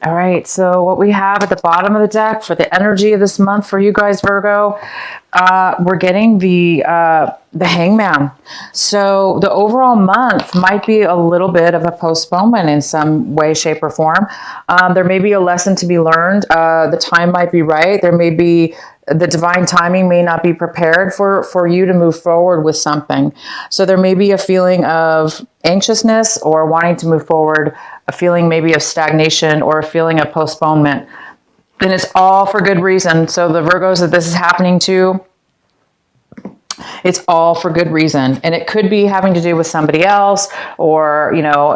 All right, so what we have at the bottom of the deck for the energy of this month for you guys, Virgo, we're getting the Hangman. So the overall month might be a little bit of a postponement in some way, shape, or form. There may be a lesson to be learned. The time might be right. There may be the divine timing may not be prepared for you to move forward with something. So there may be a feeling of anxiousness or wanting to move forward, a feeling maybe of stagnation or a feeling of postponement. And it's all for good reason. So the Virgos that this is happening to, it's all for good reason. And it could be having to do with somebody else or, you know,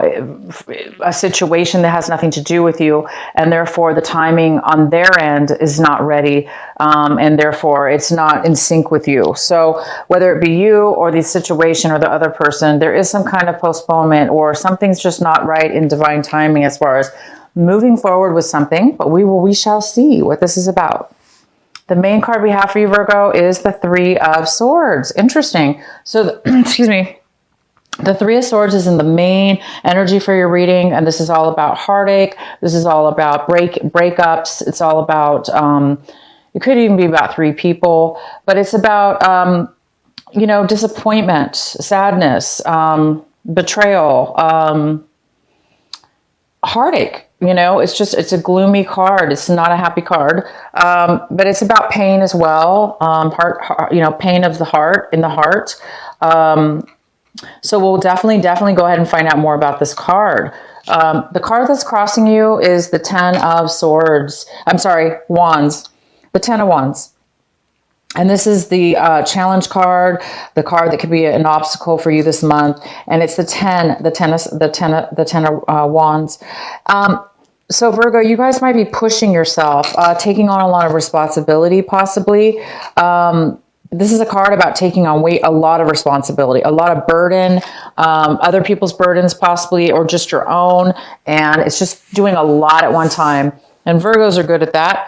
a situation that has nothing to do with you. And therefore the timing on their end is not ready. And therefore it's not in sync with you. So whether it be you or the situation or the other person, there is some kind of postponement or something's just not right in divine timing as far as moving forward with something. But we shall see what this is about. The main card we have for you, Virgo, is the Three of Swords. Interesting. So, excuse me. The Three of Swords is in the main energy for your reading, and this is all about heartache. This is all about breakups. It's all about, it could even be about three people, but it's about, you know, disappointment, sadness, betrayal, heartache. You know, it's a gloomy card. It's not a happy card, but it's about pain as well. You know, pain of the heart, in the heart. So we'll definitely go ahead and find out more about this card. The card that's crossing you is the Ten of Swords. I'm sorry, Wands. The Ten of Wands. And this is the challenge card, the card that could be an obstacle for you this month. And it's the ten of Wands. So Virgo, you guys might be pushing yourself, taking on a lot of responsibility, possibly. This is a card about taking on a lot of responsibility, a lot of burden, other people's burdens possibly, or just your own. And it's just doing a lot at one time. And Virgos are good at that.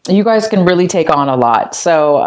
You guys can really take on a lot. So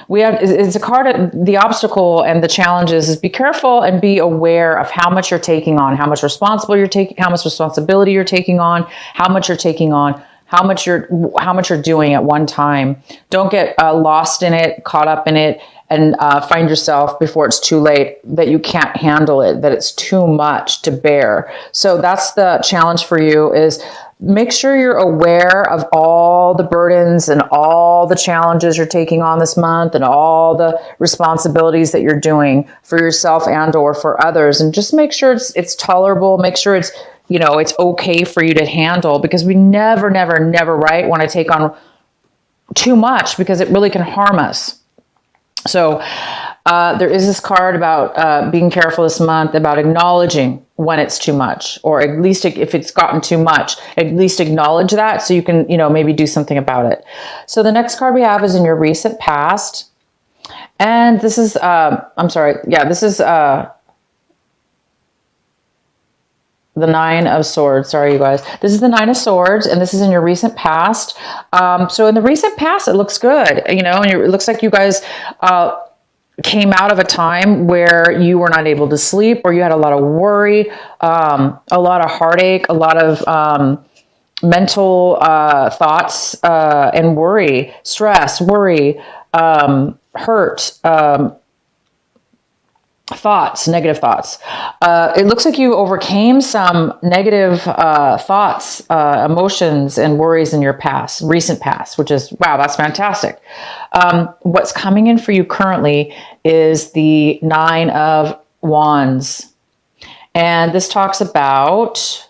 it's a card, the obstacle and the challenges is be careful and be aware of how much you're taking on, how much responsibility you're taking on, how much you're taking on, how much you're doing at one time. Don't get lost in it, caught up in it, and find yourself before it's too late that you can't handle it, that it's too much to bear. So that's the challenge for you, is make sure you're aware of all the burdens and all the challenges you're taking on this month and all the responsibilities that you're doing for yourself and or for others. And just make sure it's tolerable. Make sure it's, you know, it's okay for you to handle, because we never want to take on too much, because it really can harm us. So there is this card about being careful this month, about acknowledging when it's too much, or at least if it's gotten too much, at least acknowledge that so you can, you know, maybe do something about it. So the next card we have is in your recent past. And this is, this is the Nine of Swords. Sorry, you guys. This is the Nine of Swords, and this is in your recent past. So in the recent past, it looks good, you know, and it looks like you guys came out of a time where you were not able to sleep, or you had a lot of worry, a lot of heartache, a lot of mental thoughts and worry, stress, worry, hurt, thoughts, negative thoughts. It looks like you overcame some negative thoughts, emotions, and worries in your recent past, which is, wow, that's fantastic. What's coming in for you currently is the Nine of Wands. And this talks about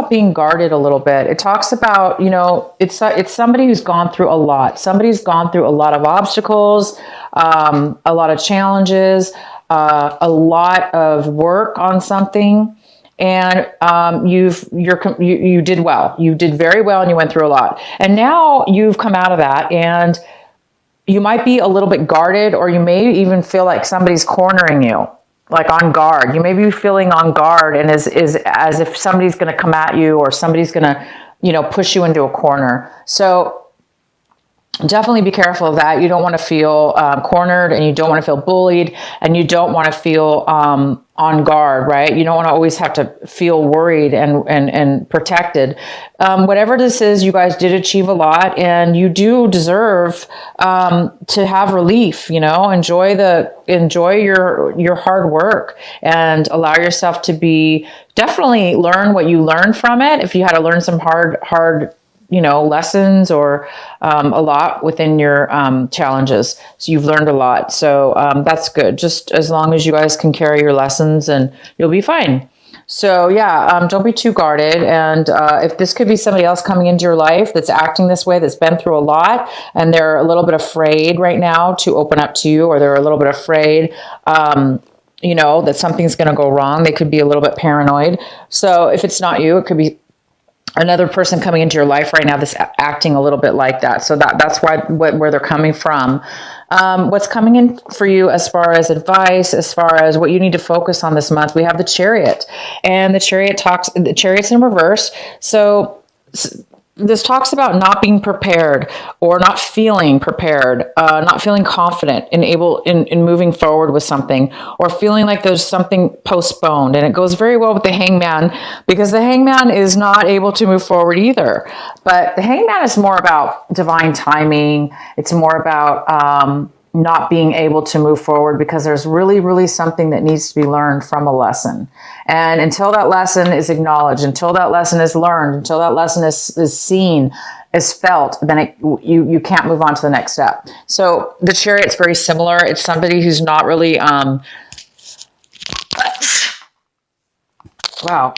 being guarded a little bit. It talks about, you know, it's somebody who's gone through a lot. Somebody's gone through a lot of obstacles, a lot of challenges, a lot of work on something. And you did well. You did very well, and you went through a lot. And now you've come out of that, and you might be a little bit guarded, or you may even feel like somebody's cornering you, like on guard. You may be feeling on guard, and is as if somebody's going to come at you, or somebody's going to, you know, push you into a corner. So definitely be careful of that. You don't want to feel cornered, and you don't want to feel bullied, and you don't want to feel on guard, right? You don't want to always have to feel worried and protected. Whatever this is, you guys did achieve a lot, and you do deserve to have relief. You know, enjoy your hard work, and allow yourself to be, definitely learn what you learned from it. If you had to learn some hard lessons, or a lot within your challenges. So you've learned a lot. So that's good. Just as long as you guys can carry your lessons, and you'll be fine. So yeah, don't be too guarded. And if this could be somebody else coming into your life that's acting this way, that's been through a lot, and they're a little bit afraid right now to open up to you, or they're a little bit afraid, that something's going to go wrong. They could be a little bit paranoid. So if it's not you, it could be another person coming into your life right now that's acting a little bit like that. So that's where they're coming from. What's coming in for you as far as advice, as far as what you need to focus on this month, we have the Chariot, and the Chariot's in reverse. So this talks about not being prepared, or not feeling prepared, not feeling confident in moving forward with something, or feeling like there's something postponed. And it goes very well with the Hangman, because the Hangman is not able to move forward either. But the Hangman is more about divine timing. It's more about not being able to move forward, because there's really, really something that needs to be learned from a lesson. And until that lesson is acknowledged, until that lesson is learned, until that lesson is seen, is felt, then you can't move on to the next step. So the Chariot's very similar. It's somebody who's not really, wow.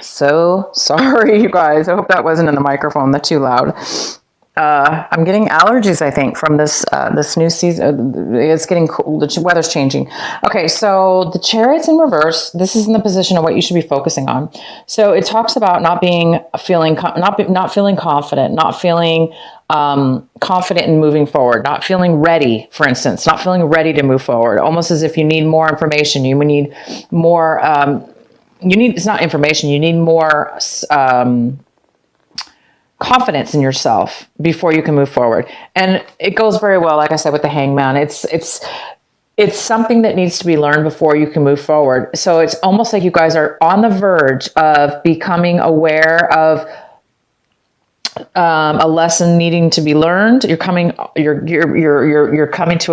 So sorry, you guys. I hope that wasn't in the microphone. That's too loud. I'm getting allergies, I think, from this new season. It's getting cool. The weather's changing. Okay, so the Chariot's in reverse. This is in the position of what you should be focusing on. So it talks about not feeling confident, not feeling confident in moving forward, not feeling ready, for instance, not feeling ready to move forward, almost as if you need more information. You need more, it's not information, you need more confidence in yourself before you can move forward. And it goes very well, like I said, with the Hangman. It's something that needs to be learned before you can move forward. So it's almost like you guys are on the verge of becoming aware of a lesson needing to be learned. You're coming to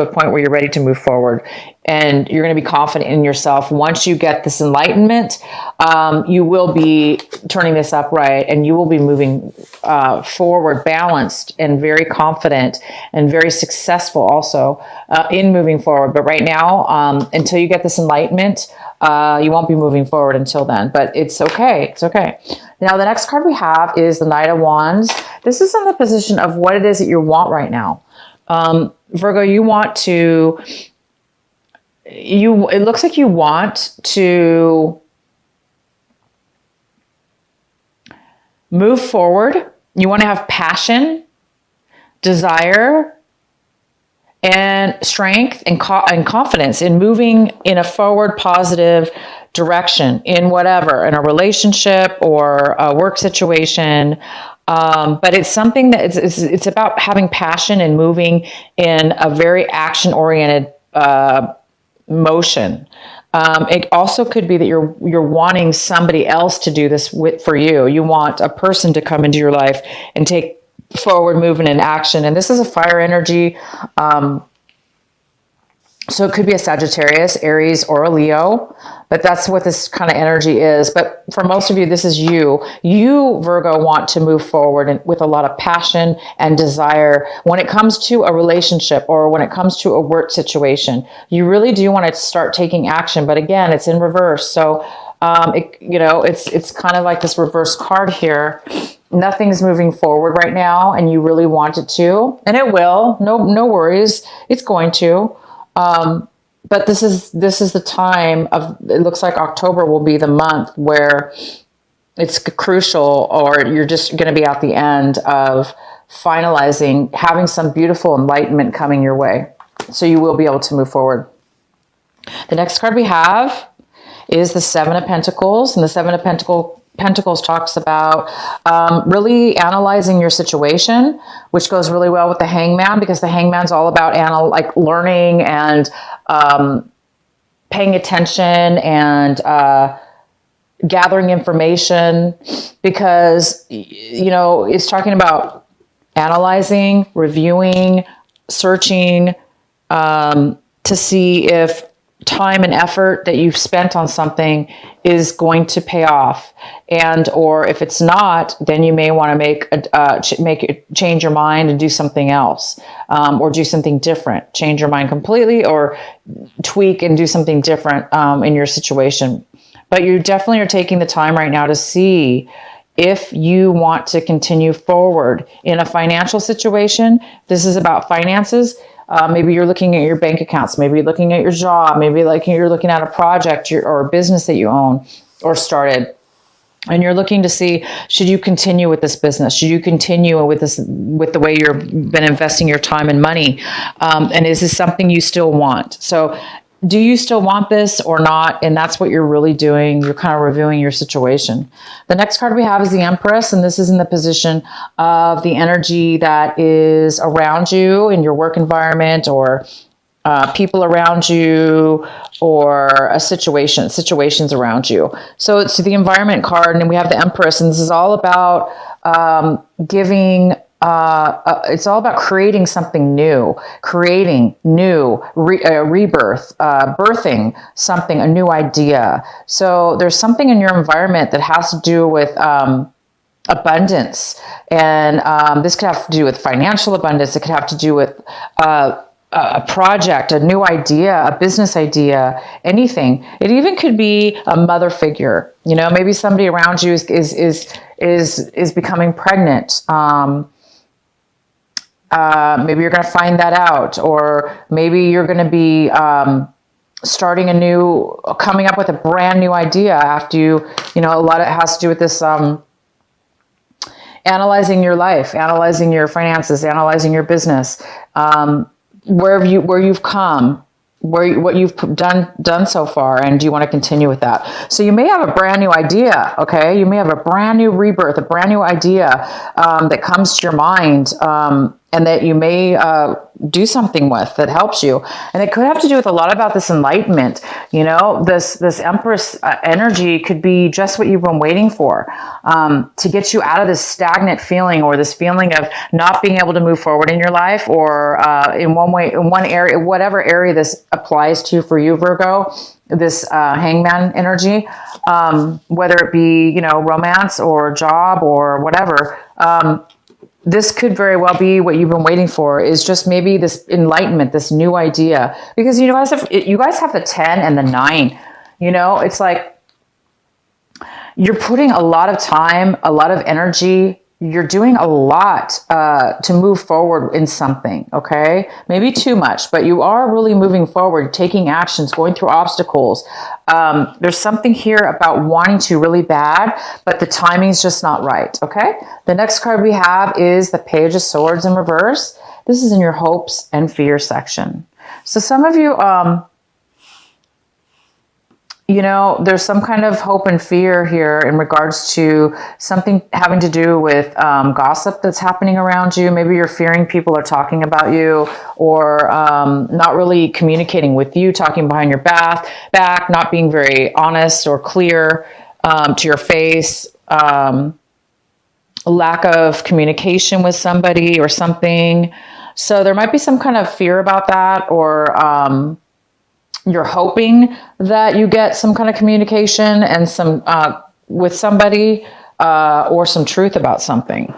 a point where you're ready to move forward, and you're going to be confident in yourself. Once you get this enlightenment, you will be turning this upright, and you will be moving forward, balanced and very confident and very successful also in moving forward. But right now, until you get this enlightenment, you won't be moving forward until then, but it's okay. It's okay. Now, the next card we have is the Knight of Wands. This is in the position of what it is that you want right now. Virgo, it looks like you want to move forward. You want to have passion, desire, and strength and confidence in moving in a forward positive direction in whatever, in a relationship or a work situation. But it's something that it's about having passion and moving in a very action-oriented motion. It also could be that you're wanting somebody else to do this for you. You want a person to come into your life and take forward movement and action. And this is a fire energy. So it could be a Sagittarius, Aries, or a Leo, but that's what this kind of energy is. But for most of you, this is you. You, Virgo, want to move forward with a lot of passion and desire when it comes to a relationship or when it comes to a work situation. You really do want to start taking action, but again, it's in reverse. So, it's kind of like this reverse card here. Nothing's moving forward right now, and you really want it to, and it will. No worries. It's going to. But this is the time of, it looks like October will be the month where it's crucial, or you're just going to be at the end of finalizing, having some beautiful enlightenment coming your way. So you will be able to move forward. The next card we have is the Seven of Pentacles, and the Seven of Pentacles talks about really analyzing your situation, which goes really well with the Hangman, because the Hangman's all about like learning and paying attention and gathering information, because, you know, it's talking about analyzing, reviewing, searching, to see if time and effort that you've spent on something is going to pay off, and or if it's not, then you may want to change your mind and do something else, or do something different. Change your mind completely, or tweak and do something different in your situation. But you definitely are taking the time right now to see if you want to continue forward in a financial situation. This is about finances. Maybe you're looking at your bank accounts. Maybe you're looking at your job. Maybe like you're looking at a project or a business that you own or started. And you're looking to see, should you continue with this business? Should you continue with the way you've been investing your time and money? And is this something you still want? So do you still want this or not? And that's what you're really doing. You're kind of reviewing your situation. The next card we have is the Empress, and this is in the position of the energy that is around you in your work environment, or people around you, or situations around you. So it's the environment card, and we have the Empress, and this is all about it's all about creating something new, rebirth, birthing something, a new idea. So there's something in your environment that has to do with abundance. And this could have to do with financial abundance. It could have to do with a project, a new idea, a business idea, anything. It even could be a mother figure. You know, maybe somebody around you is becoming pregnant. Maybe you're going to find that out, or maybe you're going to be coming up with a brand new idea after you know, a lot of it has to do with this analyzing your life, analyzing your finances, analyzing your business, where you've come, what you've done so far, and do you want to continue with that? So you may have a brand new idea, okay? You may have a brand new rebirth, a brand new idea that comes to your mind, and that you may do something with that helps you. And it could have to do with a lot about this enlightenment. You know, this Empress energy could be just what you've been waiting for, to get you out of this stagnant feeling, or this feeling of not being able to move forward in your life, or in one area, whatever area this applies to for you, Virgo, this Hangman energy, whether it be, you know, romance or job or whatever. This could very well be what you've been waiting for, is just maybe this enlightenment, this new idea, because you guys have the 10 and the 9. You know, it's like you're putting a lot of time, a lot of energy. You're doing a lot to move forward in something, okay? Maybe too much, but you are really moving forward, taking actions, going through obstacles. There's something here about wanting to really bad, but the timing's just not right, okay? The next card we have is the Page of Swords in reverse. This is in your hopes and fears section. So some of you, you know, there's some kind of hope and fear here in regards to something having to do with gossip that's happening around you. Maybe you're fearing people are talking about you, or not really communicating with you, talking behind your back, not being very honest or clear to your face, lack of communication with somebody or something. So there might be some kind of fear about that, or you're hoping that you get some kind of communication and some with somebody, or some truth about something.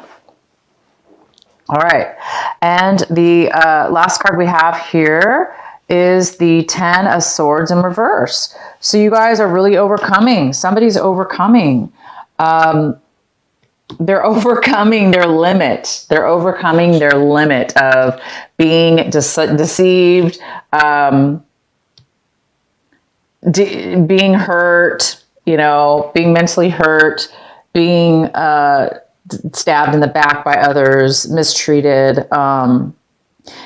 All right. And the last card we have here is the 10 of Swords in reverse. So you guys are really overcoming. Somebody's overcoming. They're overcoming their limit. They're overcoming their limit of being deceived, being hurt, you know, being mentally hurt, being stabbed in the back by others, mistreated.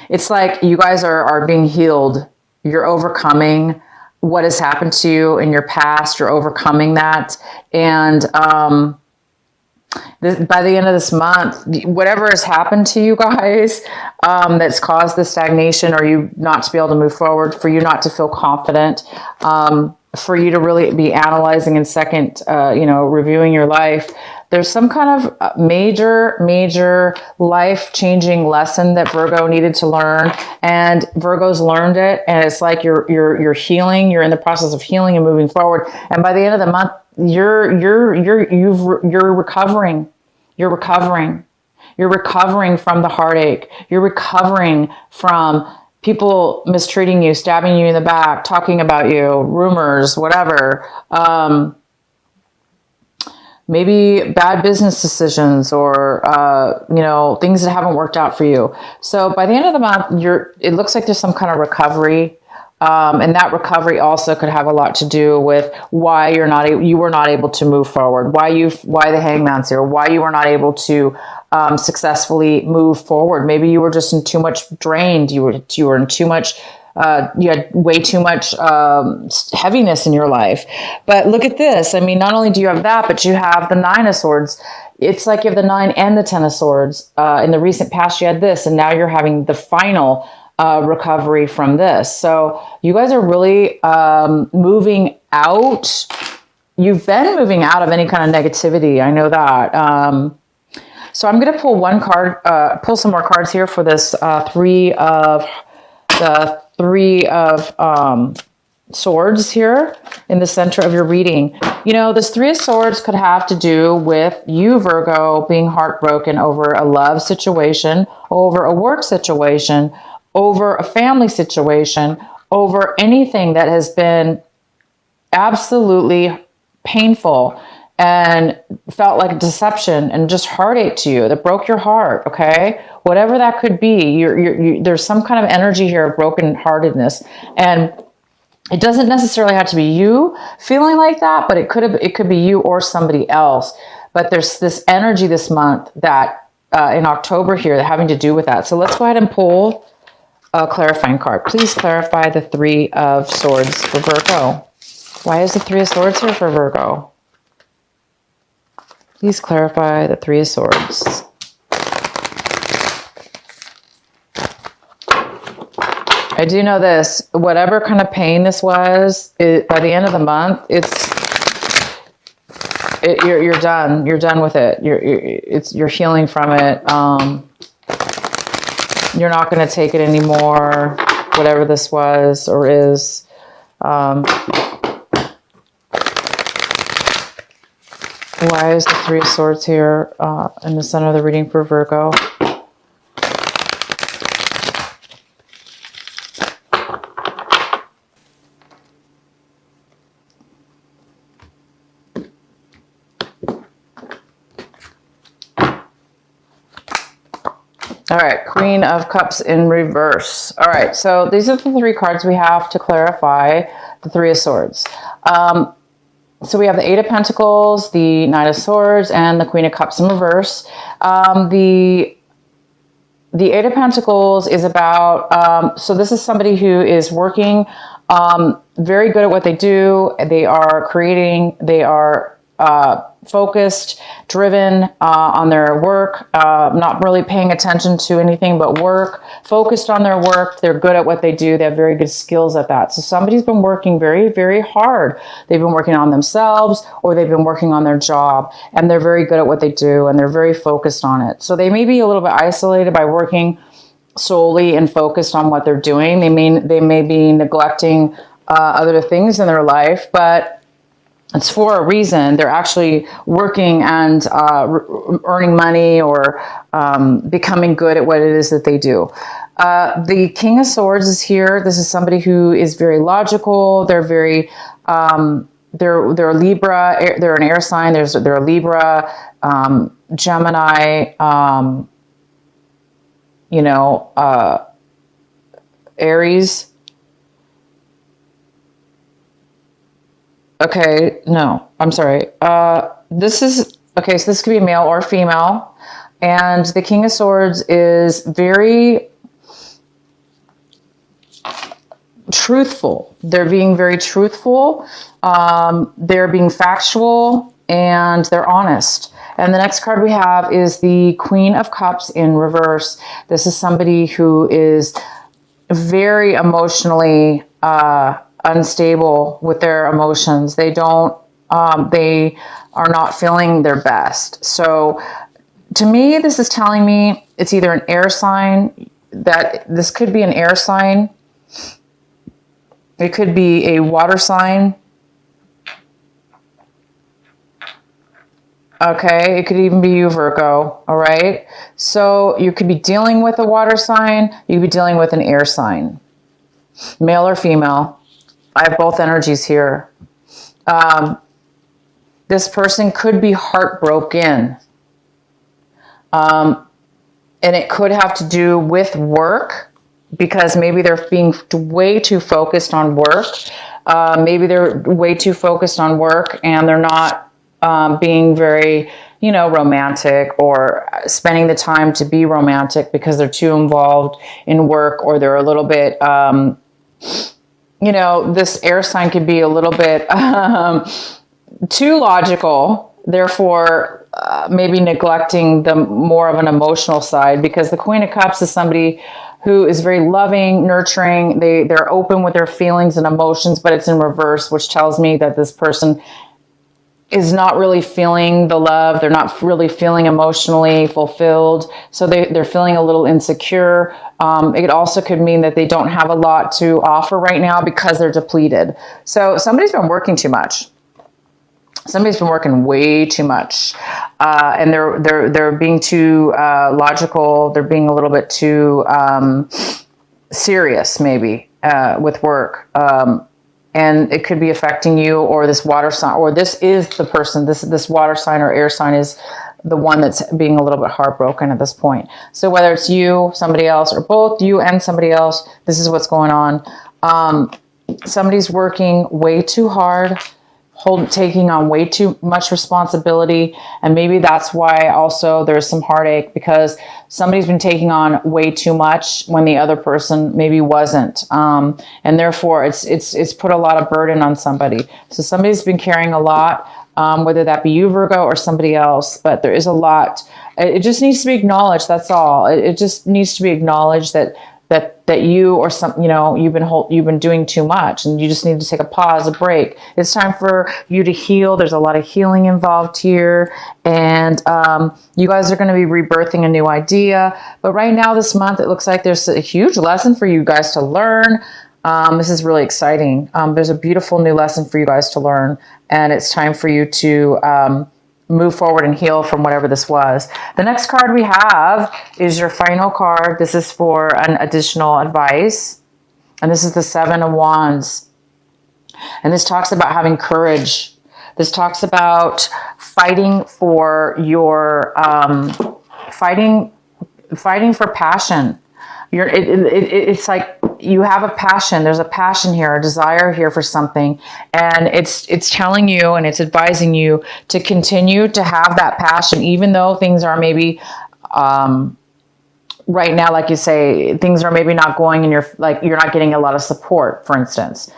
It's like you guys are being healed. You're overcoming what has happened to you in your past. You're overcoming that. And by the end of this month, whatever has happened to you guys that's caused the stagnation, or you not to be able to move forward, for you not to feel confident, for you to really be analyzing and second, reviewing your life. There's some kind of major life-changing lesson that Virgo needed to learn, and Virgo's learned it. And it's like you're healing. You're in the process of healing and moving forward. And by the end of the month, you're recovering. You're recovering. You're recovering from the heartache. You're recovering from people mistreating you, stabbing you in the back, talking about you, rumors, whatever. Maybe bad business decisions, or, things that haven't worked out for you. So by the end of the month, it looks like there's some kind of recovery. And that recovery also could have a lot to do with why you were not able to move forward, why the Hangman's here, why you were not able to successfully move forward. Maybe you were just in too much drained. You were in too much. You had way too much heaviness in your life. But look at this. I mean, not only do you have that, but you have the 9 of Swords. It's like you have the 9 and the 10 of Swords. In the recent past, you had this, and now you're having the final recovery from this. So you guys are really moving out. You've been moving out of any kind of negativity. I know that. So I'm going to pull one card, pull some more cards here for this Three of Swords here in the center of your reading. This 3 of Swords could have to do with you, Virgo, being heartbroken over a love situation, over a work situation, over a family situation, over anything that has been absolutely painful and felt like deception and just heartache to you, that broke your heart, okay? Whatever that could be, there's some kind of energy here of brokenheartedness. And it doesn't necessarily have to be you feeling like that, but it could be you or somebody else. But there's this energy this month that in October here, having to do with that. So let's go ahead and pull a clarifying card. Please clarify the 3 of Swords for Virgo. Why is the 3 of Swords here for Virgo? Please clarify the 3 of Swords. I do know this. Whatever kind of pain this was, by the end of the month, you're done. You're done with it. You're healing from it. You're not going to take it anymore. Whatever this was or is. Why is the 3 of Swords here in the center of the reading for Virgo? All right, Queen of Cups in reverse. All right, so these are the 3 cards we have to clarify the 3 of Swords. So we have the 8 of Pentacles, the 9 of Swords, and the Queen of Cups in reverse. The 8 of Pentacles is about, so this is somebody who is working, very good at what they do. They are creating, they are focused, driven on their work, not really paying attention to anything but work, focused on their work. They're good at what they do. They have very good skills at that. So somebody's been working very, very hard. They've been working on themselves, or they've been working on their job, and they're very good at what they do, and they're very focused on it. So they may be a little bit isolated by working solely and focused on what they're doing. They may be neglecting other things in their life, but it's for a reason. They're actually working and earning money, or becoming good at what it is that they do. The King of Swords is here. This is somebody who is very logical. They're very, they're Libra. They're an air sign. They're a Libra, Gemini, Aries. Okay, no, I'm sorry. This is, okay, so this could be male or female. And the King of Swords is very truthful. They're being very truthful. They're being factual, and they're honest. And the next card we have is the Queen of Cups in reverse. This is somebody who is very emotionally unstable with their emotions. They don't, they are not feeling their best. So to me, this is telling me it's either an air sign, that this could be an air sign. It could be a water sign. Okay, it could even be you, Virgo, all right? So you could be dealing with a water sign, you could be dealing with an air sign, male or female. I have both energies here. This person could be heartbroken. And it could have to do with work, because maybe they're being way too focused on work. Maybe they're way too focused on work and they're not being very, you know, romantic, or spending the time to be romantic because they're too involved in work, or they're a little bit, you know, this air sign could be a little bit too logical, therefore maybe neglecting the more of an emotional side, because the Queen of Cups is somebody who is very loving, nurturing. They're open with their feelings and emotions, but it's in reverse, which tells me that this person is not really feeling the love. They're not really feeling emotionally fulfilled. So they're feeling a little insecure. It also could mean that they don't have a lot to offer right now because they're depleted. So somebody's been working too much. Somebody's been working way too much. And they're being too logical. They're being a little bit too serious, maybe, with work. And it could be affecting you, or this water sign, or this is the person, this water sign or air sign is the one that's being a little bit heartbroken at this point. So whether it's you, somebody else, or both you and somebody else, this is what's going on. Somebody's working way too hard, taking on way too much responsibility. And maybe that's why also there's some heartache, because somebody's been taking on way too much when the other person maybe wasn't. And therefore it's put a lot of burden on somebody. So somebody's been carrying a lot, whether that be you, Virgo, or somebody else, but there is a lot. It just needs to be acknowledged. That's all. It just needs to be acknowledged that you, or some, you know, you've been doing too much, and you just need to take a pause, a break. It's time for you to heal. There's a lot of healing involved here, and you guys are going to be rebirthing a new idea. But right now, this month, it looks like there's a huge lesson for you guys to learn. This is really exciting. There's a beautiful new lesson for you guys to learn, and it's time for you to move forward and heal from whatever this was. The next card we have is your final card. This is for an additional advice. And this is the Seven of Wands. And this talks about having courage. This talks about fighting for your, fighting for passion. It's like you have a passion. There's a passion here, a desire here for something, and it's telling you and it's advising you to continue to have that passion, even though things are maybe right now, like you say, things are maybe not going in your, like you're not getting a lot of support, for instance.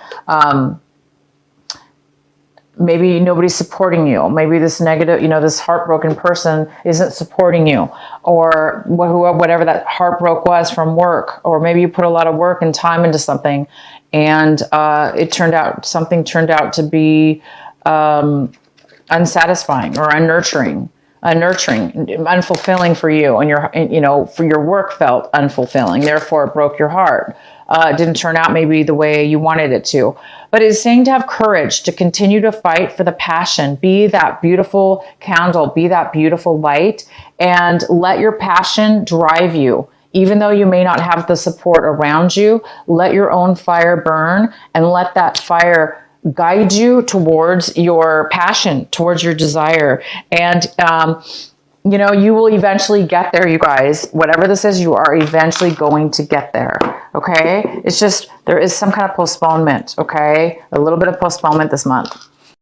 Maybe nobody's supporting you. Maybe this negative, you know, this heartbroken person isn't supporting you, or whatever that heartbreak was from work, or maybe you put a lot of work and time into something, and something turned out to be unsatisfying or unnurturing, unfulfilling for you, and for your work felt unfulfilling. Therefore, it broke your heart. It didn't turn out maybe the way you wanted it to. But it's saying to have courage, to continue to fight for the passion. Be that beautiful candle, be that beautiful light, and let your passion drive you. Even though you may not have the support around you, let your own fire burn, and let that fire guide you towards your passion, towards your desire. And, you will eventually get there, you guys. Whatever this is, you are eventually going to get there, okay? It's just, there is some kind of postponement, okay? A little bit of postponement this month.